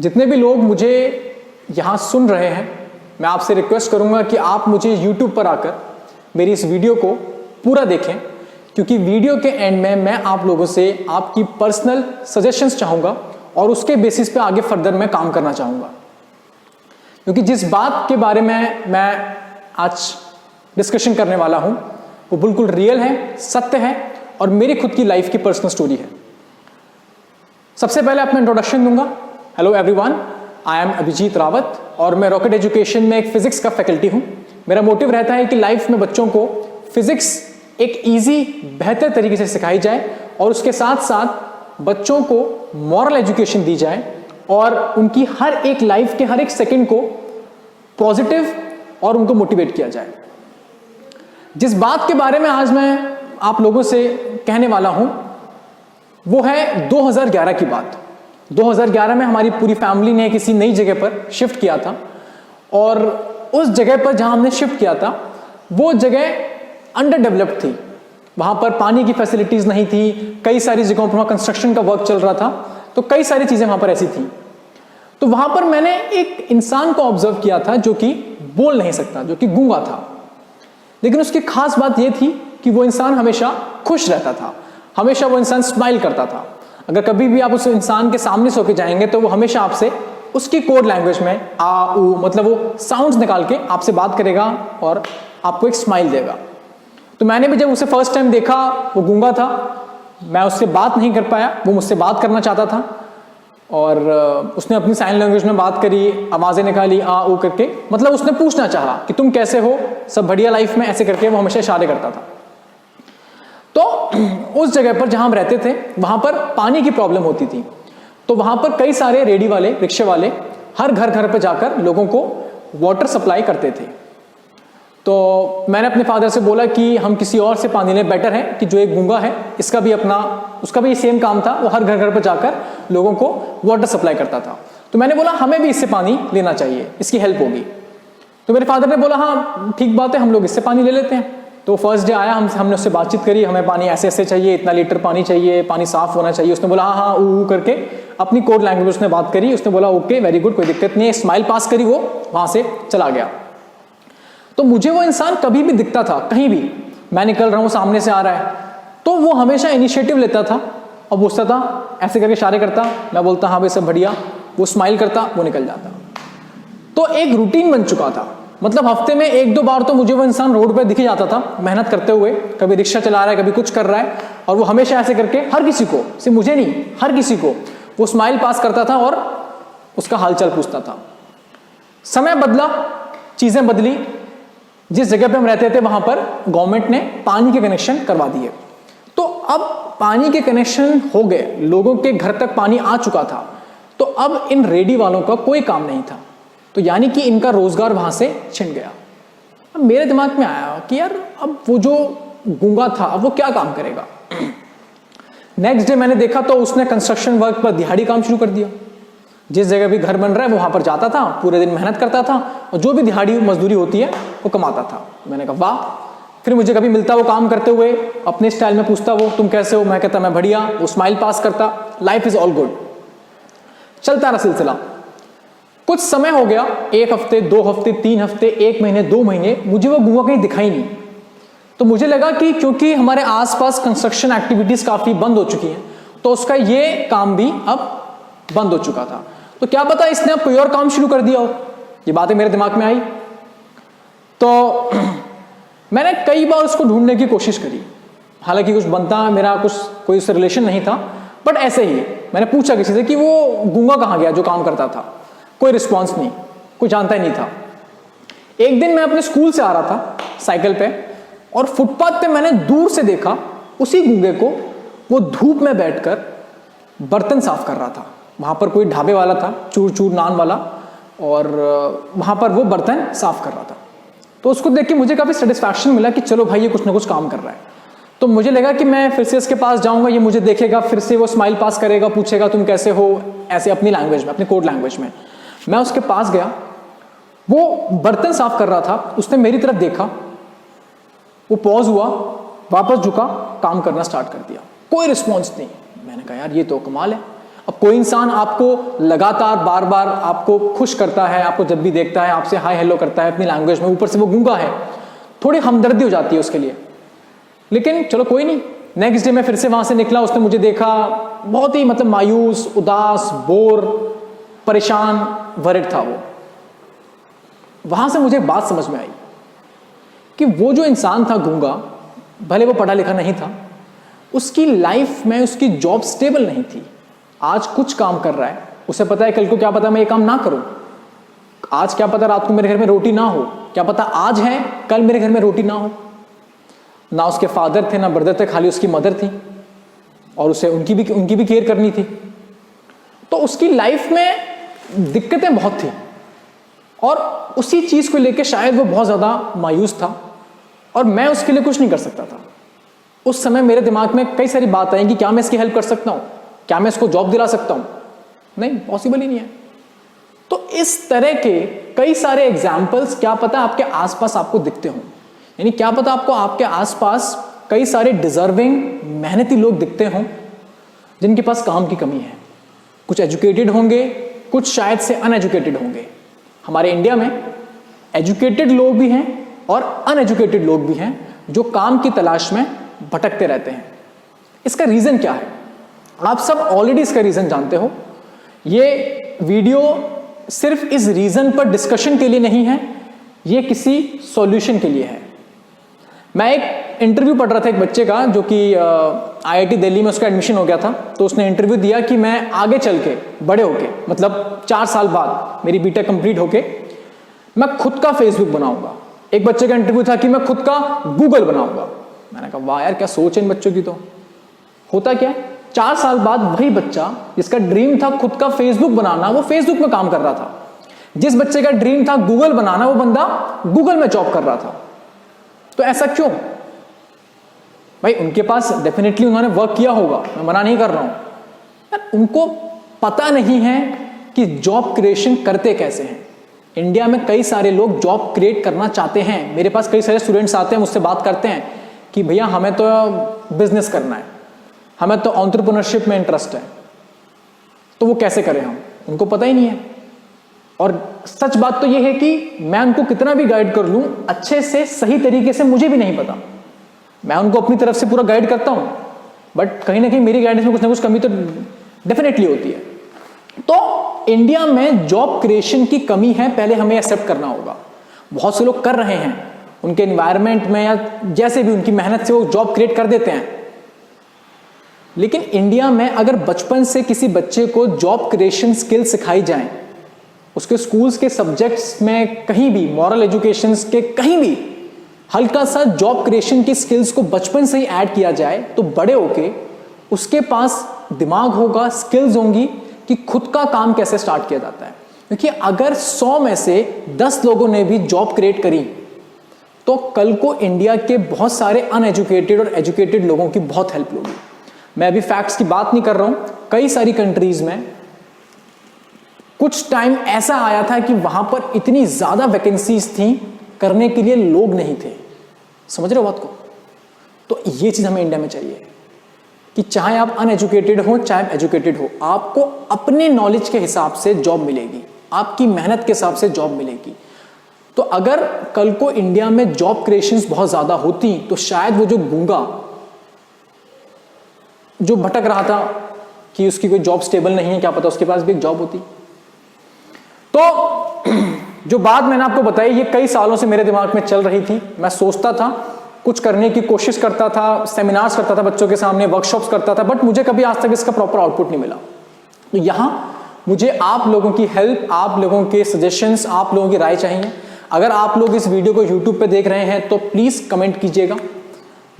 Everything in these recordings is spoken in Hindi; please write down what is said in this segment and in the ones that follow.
जितने भी लोग मुझे यहाँ सुन रहे हैं, मैं आपसे रिक्वेस्ट करूँगा कि आप मुझे YouTube पर आकर मेरी इस वीडियो को पूरा देखें, क्योंकि वीडियो के एंड में मैं आप लोगों से आपकी पर्सनल सजेशंस चाहूँगा और उसके बेसिस पे आगे फर्दर मैं काम करना चाहूँगा। क्योंकि जिस बात के बारे में मैं आज डिस्कशन करने वाला हूँ वो बिल्कुल रियल है, सत्य है और मेरी खुद की लाइफ की पर्सनल स्टोरी है। सबसे पहले अपना इंट्रोडक्शन दूंगा। Hello everyone, I am Abhijeet Rawat और मैं रॉकेट एजुकेशन में एक फिजिक्स का फैकल्टी हूँ। मेरा मोटिव रहता है कि लाइफ में बच्चों को फिजिक्स एक इजी, बेहतर तरीके से सिखाई जाए और उसके साथ साथ बच्चों को मॉरल एजुकेशन दी जाए और उनकी हर एक लाइफ के हर एक सेकंड को पॉजिटिव और उनको मोटिवेट किया जाए। जिस बात के बारे में आज मैं आप लोगों से कहने वाला हूं वो है 2011 की बात। 2011 में हमारी पूरी फैमिली ने किसी नई जगह पर शिफ्ट किया था और उस जगह पर जहां हमने शिफ्ट किया था वो जगह अंडर डेवलप्ड थी। वहां पर पानी की फैसिलिटीज नहीं थी, कई सारी जगहों पर कंस्ट्रक्शन का वर्क चल रहा था, तो कई सारी चीजें वहां पर ऐसी थी। तो वहां पर मैंने एक इंसान को ऑब्जर्व किया था जो कि बोल नहीं सकता, जो कि गूंगा था, लेकिन उसकी खास बात यह थी कि वो इंसान हमेशा खुश रहता था, हमेशा वो इंसान स्माइल करता था। अगर कभी भी आप उस इंसान के सामने सो के जाएंगे तो वो हमेशा आपसे उसकी कोड लैंग्वेज में आ ऊ मतलब वो साउंड्स निकाल के आपसे बात करेगा और आपको एक स्माइल देगा। तो मैंने भी जब उसे फर्स्ट टाइम देखा, वो गूंगा था, मैं उससे बात नहीं कर पाया, वो मुझसे बात करना चाहता था और उसने अपनी साइन लैंग्वेज में बात करी, आवाजें निकाली आ ऊ करके, मतलब उसने पूछना चाहा कि तुम कैसे हो, सब बढ़िया लाइफ में, ऐसे करके वो हमेशा इशारे करता था। तो उस जगह पर जहां हम रहते थे वहां पर पानी की प्रॉब्लम होती थी, तो वहां पर कई सारे रेडी वाले, रिक्शे वाले हर घर घर पर जाकर लोगों को वाटर सप्लाई करते थे। तो मैंने अपने फादर से बोला कि हम किसी और से पानी लें, बेटर है कि जो एक गूंगा है इसका भी उसका भी सेम काम था, वो हर घर घर पर जाकर लोगों को वाटर सप्लाई करता था। तो मैंने बोला हमें भी इससे पानी लेना चाहिए, इसकी हेल्प होगी। तो मेरे फादर ने बोला हाँ ठीक बात है, हम लोग इससे पानी ले लेते हैं। तो फर्स्ट डे आया, हमने उससे बातचीत करी, हमें पानी ऐसे ऐसे चाहिए, इतना लीटर पानी चाहिए, पानी साफ होना चाहिए। उसने बोला हाँ हाँ ऊ करके अपनी कोड लैंग्वेज उसने बात करी। उसने बोला ओके वेरी गुड, कोई दिक्कत नहीं है, स्माइल पास करी, वो वहां से चला गया। तो मुझे वो इंसान कभी भी दिखता था, कहीं भी मैं निकल रहा हूं, सामने से आ रहा है, तो वो हमेशा इनिशिएटिव लेता था और पूछता था, ऐसे करके इशारे करता, मैं बोलता हाँ भाई सब बढ़िया, वो स्माइल करता, वो निकल जाता। तो एक रूटीन बन चुका था, मतलब हफ्ते में 1-2 बार तो मुझे वो इंसान रोड पर दिख ही जाता था मेहनत करते हुए, कभी रिक्शा चला रहा है, कभी कुछ कर रहा है, और वो हमेशा ऐसे करके हर किसी को, सिर्फ मुझे नहीं हर किसी को वो स्माइल पास करता था और उसका हालचाल पूछता था। समय बदला, चीजें बदली, जिस जगह पे हम रहते थे वहां पर गवर्नमेंट ने पानी के कनेक्शन करवा दिए। तो अब पानी के कनेक्शन हो गए, लोगों के घर तक पानी आ चुका था, तो अब इन रेडी वालों का कोई काम नहीं था, तो यानी कि इनका रोजगार वहां से छिन गया। अब मेरे दिमाग में आया कि यार अब वो जो गूंगा था अब वो क्या काम करेगा। नेक्स्ट डे मैंने देखा तो उसने कंस्ट्रक्शन वर्क पर दिहाड़ी काम शुरू कर दिया। जिस जगह भी घर बन रहा है वहां पर जाता था, पूरे दिन मेहनत करता था और जो भी दिहाड़ी मजदूरी होती है वो कमाता था। मैंने कहा वाह। फिर मुझे कभी मिलता वो काम करते हुए, अपने स्टाइल में पूछता वो तुम कैसे हो, मैं कहता मैं बढ़िया, वो स्माइल पास करता, लाइफ इज ऑल गुड। चलता रहा सिलसिला। कुछ समय हो गया, 1 हफ्ते, 2 हफ्ते, 3 हफ्ते, 1 महीने, 2 महीने, मुझे वो गूंगा कहीं दिखाई नहीं। तो मुझे लगा कि क्योंकि हमारे आसपास कंस्ट्रक्शन एक्टिविटीज काफी बंद हो चुकी हैं तो उसका ये काम भी अब बंद हो चुका था। तो क्या पता इसने अब कोई और काम शुरू कर दिया हो, ये बातें मेरे दिमाग में आई। तो मैंने कई बार उसको ढूंढने की कोशिश करी, हालांकि कुछ बनता मेरा कुछ कोई उससे रिलेशन नहीं था, बट ऐसे ही मैंने पूछा किसी से कि वो गूंगा कहाँ गया जो काम करता था। कोई रिस्पॉन्स नहीं, कोई जानता ही नहीं था। एक दिन मैं अपने स्कूल से आ रहा था साइकिल पे और फुटपाथ पे मैंने दूर से देखा उसी गूंगे को, वो धूप में बैठकर बर्तन साफ कर रहा था। वहां पर कोई ढाबे वाला था, चूर चूर नान वाला, और वहां पर वो बर्तन साफ कर रहा था। तो उसको देख के मुझे काफी सेटिस्फैक्शन मिला कि चलो भाई ये कुछ ना कुछ काम कर रहा है। तो मुझे लगा कि मैं फिर से इसके पास जाऊंगा, ये मुझे देखेगा, फिर से वो स्माइल पास करेगा, पूछेगा तुम कैसे हो, ऐसे अपनी लैंग्वेज में, अपनी कोड लैंग्वेज में। मैं उसके पास गया, वो बर्तन साफ कर रहा था, उसने मेरी तरफ देखा, वो पॉज हुआ, वापस झुका, काम करना स्टार्ट कर दिया। कोई रिस्पॉन्स नहीं। मैंने कहा यार ये तो कमाल है। अब कोई इंसान आपको लगातार बार बार आपको खुश करता है, आपको जब भी देखता है आपसे हाय हेलो करता है अपनी लैंग्वेज में, ऊपर से वो गूंगा है, थोड़ी हमदर्दी हो जाती है उसके लिए। लेकिन चलो कोई नहीं, नेक्स्ट डे मैं फिर से वहां से निकला, उसने मुझे देखा, बहुत ही मतलब मायूस, उदास, बोर, परेशान, वरिड था वो। वहां से मुझे बात समझ में आई कि वो जो इंसान था गूंगा, भले वो पढ़ा लिखा नहीं था, उसकी लाइफ में उसकी जॉब स्टेबल नहीं थी। आज कुछ काम कर रहा है, उसे पता है कल को क्या पता मैं ये काम ना करूं, आज क्या पता रात को मेरे घर में रोटी ना हो, क्या पता आज है कल मेरे घर में रोटी ना हो। ना उसके फादर थे ना ब्रदर थे, खाली उसकी मदर थी और उसे उनकी भी केयर करनी थी। तो उसकी लाइफ में दिक्कतें बहुत थी और उसी चीज को लेकर शायद वो बहुत ज्यादा मायूस था और मैं उसके लिए कुछ नहीं कर सकता था। उस समय मेरे दिमाग में कई सारी बात आई कि क्या मैं इसकी हेल्प कर सकता हूं, क्या मैं इसको जॉब दिला सकता हूं, नहीं, पॉसिबल ही नहीं है। तो इस तरह के कई सारे एग्जाम्पल्स क्या पता आपके आसपास आपको दिखते हों, यानी क्या पता आपको आपके आसपास कई सारे डिजर्विंग मेहनती लोग दिखते हों जिनके पास काम की कमी है। कुछ एजुकेटेड होंगे, कुछ शायद से अनएजुकेटेड होंगे। हमारे इंडिया में एजुकेटेड लोग भी हैं और अनएजुकेटेड लोग भी हैं जो काम की तलाश में भटकते रहते हैं। इसका रीजन क्या है? आप सब ऑलरेडी इसका रीजन जानते हो। ये वीडियो सिर्फ इस रीजन पर डिस्कशन के लिए नहीं है, ये किसी सॉल्यूशन के लिए है। मैं एक इंटरव्यू पढ़ रहा था एक बच्चे का जो कि IIT दिल्ली में उसका एडमिशन हो गया था। तो उसने इंटरव्यू दिया कि मैं आगे चल के बड़े होके, मतलब 4 साल बाद मेरी बीटेक कंप्लीट होके मैं खुद का फेसबुक बनाऊंगा। एक बच्चे का इंटरव्यू था कि मैं खुद का गूगल बनाऊंगा। मैंने कहा वाह यार, क्या सोच है इन बच्चों की। तो होता क्या, 4 साल बाद वही बच्चा जिसका ड्रीम था खुद का फेसबुक बनाना, वो फेसबुक में काम कर रहा था। जिस बच्चे का ड्रीम था गूगल बनाना, वो बंदा गूगल में जॉब कर रहा था। तो ऐसा क्यों भाई? उनके पास डेफिनेटली उन्होंने वर्क किया होगा, मैं मना नहीं कर रहा हूं। उनको पता नहीं है कि जॉब क्रिएशन करते कैसे हैं। इंडिया में कई सारे लोग जॉब क्रिएट करना चाहते हैं। मेरे पास कई सारे स्टूडेंट्स आते हैं, मुझसे बात करते हैं कि भैया हमें तो बिजनेस करना है, हमें तो एंटरप्रेन्योरशिप में इंटरेस्ट है। तो वो कैसे करें हम? उनको पता ही नहीं है। और सच बात तो ये है कि मैं उनको कितना भी गाइड कर लूं अच्छे से, सही तरीके से, मुझे भी नहीं पता। मैं उनको अपनी तरफ से पूरा गाइड करता हूं, बट कहीं ना कहीं मेरी गाइडेंस में कुछ ना कुछ कमी तो डेफिनेटली होती है। तो इंडिया में जॉब क्रिएशन की कमी है, पहले हमें एक्सेप्ट करना होगा। बहुत से लोग कर रहे हैं, उनके एनवायरनमेंट में या जैसे भी उनकी मेहनत से वो जॉब क्रिएट कर देते हैं। लेकिन इंडिया में अगर बचपन से किसी बच्चे को जॉब क्रिएशन स्किल सिखाई जाए, उसके स्कूल्स के सब्जेक्ट्स में कहीं भी, मॉरल एजुकेशन के कहीं भी हल्का सा जॉब क्रिएशन की स्किल्स को बचपन से ही ऐड किया जाए, तो बड़े होके उसके पास दिमाग होगा, स्किल्स होंगी कि खुद का काम कैसे स्टार्ट किया जाता है। क्योंकि अगर 100 में से 10 लोगों ने भी जॉब क्रिएट करी, तो कल को इंडिया के बहुत सारे अनएजुकेटेड और एजुकेटेड लोगों की बहुत हेल्प होगी। मैं अभी फैक्ट्स की बात नहीं कर रहा हूं। कई सारी कंट्रीज में कुछ टाइम ऐसा आया था कि वहां पर इतनी ज्यादा वैकेंसीज थी, करने के लिए लोग नहीं थे। समझ रहे हो बात को? तो ये चीज हमें इंडिया में चाहिए कि चाहे आप अनएजुकेटेड हो चाहे आप एजुकेटेड हो, आपको अपने नॉलेज के हिसाब से जॉब मिलेगी, आपकी मेहनत के हिसाब से जॉब मिलेगी। तो अगर कल को इंडिया में जॉब क्रिएशंस बहुत ज्यादा होती, तो शायद वो जो गूंगा जो भटक रहा था कि उसकी कोई जॉब स्टेबल नहीं है, क्या पता उसके पास भी एक जॉब होती। तो जो बात मैंने आपको बताई, ये कई सालों से मेरे दिमाग में चल रही थी। मैं सोचता था, कुछ करने की कोशिश करता था, सेमिनार्स करता था बच्चों के सामने, वर्कशॉप्स करता था, बट मुझे कभी आज तक इसका प्रॉपर आउटपुट नहीं मिला। तो यहां मुझे आप लोगों की हेल्प, आप लोगों के सजेशंस, आप लोगों की राय चाहिए। अगर आप लोग इस वीडियो को यूट्यूब पे देख रहे हैं तो प्लीज कमेंट कीजिएगा।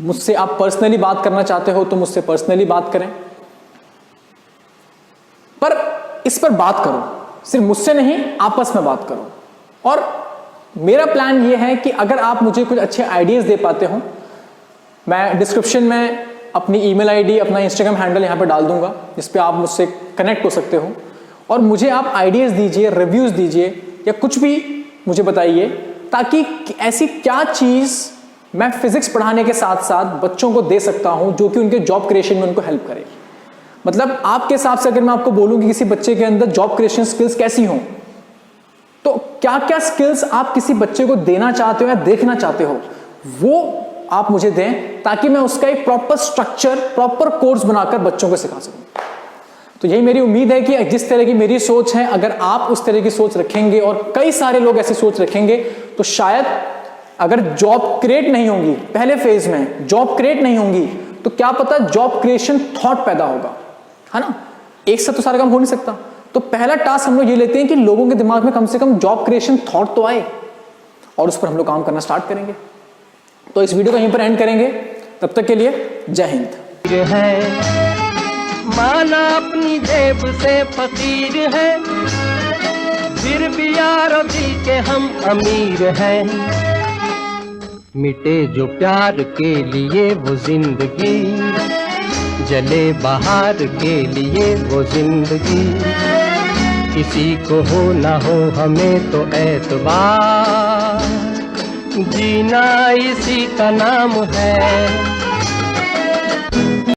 मुझसे आप पर्सनली बात करना चाहते हो तो मुझसे पर्सनली बात करें, पर इस पर बात करो, सिर्फ मुझसे नहीं, आपस में बात करो। और मेरा प्लान ये है कि अगर आप मुझे कुछ अच्छे आइडियाज दे पाते हो, मैं डिस्क्रिप्शन में अपनी ईमेल आईडी, अपना इंस्टाग्राम हैंडल यहां पर डाल दूंगा, जिस पे आप मुझसे कनेक्ट हो सकते हो। और मुझे आप आइडियाज दीजिए, रिव्यूज दीजिए, या कुछ भी मुझे बताइए, ताकि ऐसी क्या चीज मैं फिजिक्स पढ़ाने के साथ साथ बच्चों को दे सकता हूं जो कि उनके जॉब क्रिएशन में उनको हेल्प करे। मतलब आपके हिसाब से अगर मैं आपको बोलूं कि किसी बच्चे के अंदर जॉब क्रिएशन स्किल्स कैसी हों, तो क्या क्या स्किल्स आप किसी बच्चे को देना चाहते हो या देखना चाहते हो, वो आप मुझे दें ताकि मैं उसका एक प्रॉपर स्ट्रक्चर, प्रॉपर कोर्स बनाकर बच्चों को सिखा सकूं। तो यही मेरी उम्मीद है कि जिस तरह की मेरी सोच है, अगर आप उस तरह की सोच रखेंगे और कई सारे लोग ऐसी सोच रखेंगे, तो शायद अगर जॉब क्रिएट नहीं होंगी, पहले फेज में जॉब क्रिएट नहीं होंगी, तो क्या पता जॉब क्रिएशन थॉट पैदा होगा, है ना। एक साथ तो सारा काम हो नहीं सकता। तो पहला टास्क हम लोग ये लेते हैं कि लोगों के दिमाग में कम से कम जॉब क्रिएशन थॉट तो आए, और उस पर हम लोग काम करना स्टार्ट करेंगे। तो इस वीडियो को यहीं पर एंड करेंगे। तब तक के लिए जय हिंद। माना अपनी जेब से फकीर है, फिर भी यारों दिल के हम अमीर हैं। मिटे जो प्यार के लिए वो जिंदगी, जले बहार के लिए वो जिंदगी। किसी को हो ना हो हमें तो एतबार, जीना इसी का नाम है।